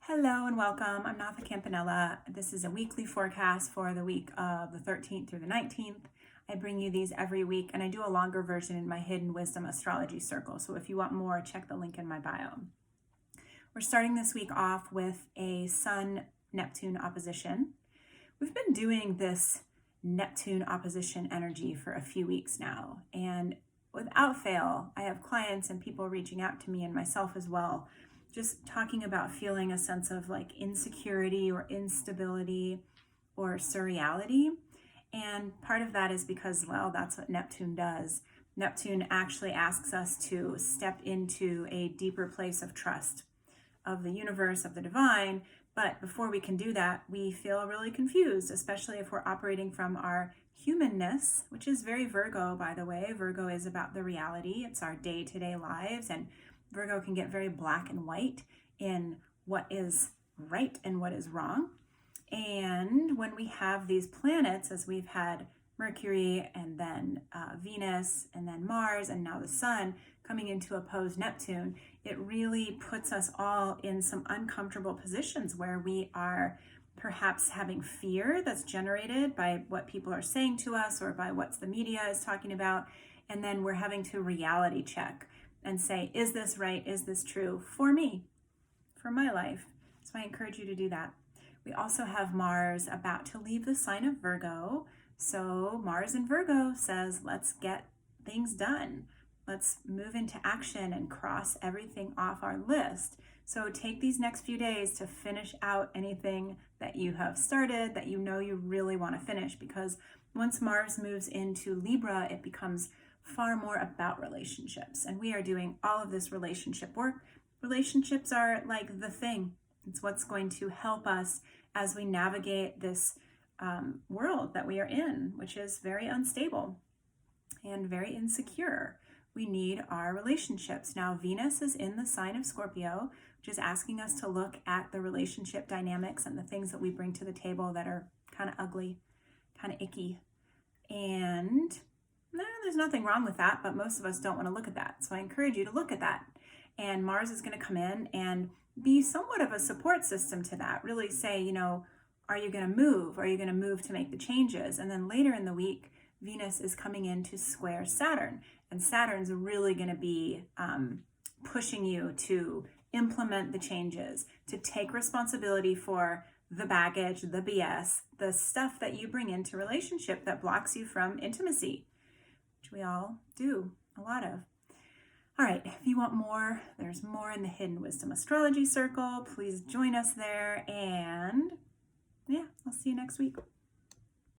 Hello and welcome. I'm Natha Campanella. This is a weekly forecast for the week of the 13th through the 19th. I bring you these every week and I do a longer version in my Hidden Wisdom Astrology Circle. So if you want more, check the link in my bio. We're starting this week off with a Sun-Neptune opposition. We've been doing this Neptune opposition energy for a few weeks now. And without fail, I have clients and people reaching out to me and myself as well, just talking about feeling a sense of like insecurity or instability or surreality. And part of that is because, well, that's what Neptune does. Neptune actually asks us to step into a deeper place of trust of the universe, of the divine. But before we can do that, we feel really confused, especially if we're operating from our humanness, which is very Virgo, by the way. Virgo is about the reality. It's our day-to-day lives, and Virgo can get very black and white in what is right and what is wrong. And when we have these planets, as we've had Mercury and then Venus and then Mars and now the Sun coming into oppose Neptune, it really puts us all in some uncomfortable positions where we are perhaps having fear that's generated by what people are saying to us or by what the media is talking about. And then we're having to reality check and say, is this right? Is this true for me, for my life? So I encourage you to do that. We also have Mars about to leave the sign of Virgo. So Mars in Virgo says, let's get things done. Let's move into action and cross everything off our list. So take these next few days to finish out anything that you have started that you know you really want to finish, because once Mars moves into Libra, it becomes far more about relationships. And we are doing all of this relationship work. Relationships are like the thing. It's what's going to help us as we navigate this world that we are in, which is very unstable and very insecure. We need our relationships. Now, Venus is in the sign of Scorpio, which is asking us to look at the relationship dynamics and the things that we bring to the table that are kind of ugly, kind of icky. And there's nothing wrong with that, but most of us don't want to look at that. So I encourage you to look at that. And Mars is going to come in and be somewhat of a support system to that. Really say, are you going to move? Are you going to move to make the changes? And then later in the week, Venus is coming in to square Saturn. And Saturn's really going to be pushing you to implement the changes, to take responsibility for the baggage, the BS, the stuff that you bring into relationship that blocks you from intimacy, which we all do a lot of. All right, if you want more, there's more in the Hidden Wisdom Astrology Circle. Please join us there. And yeah, I'll see you next week.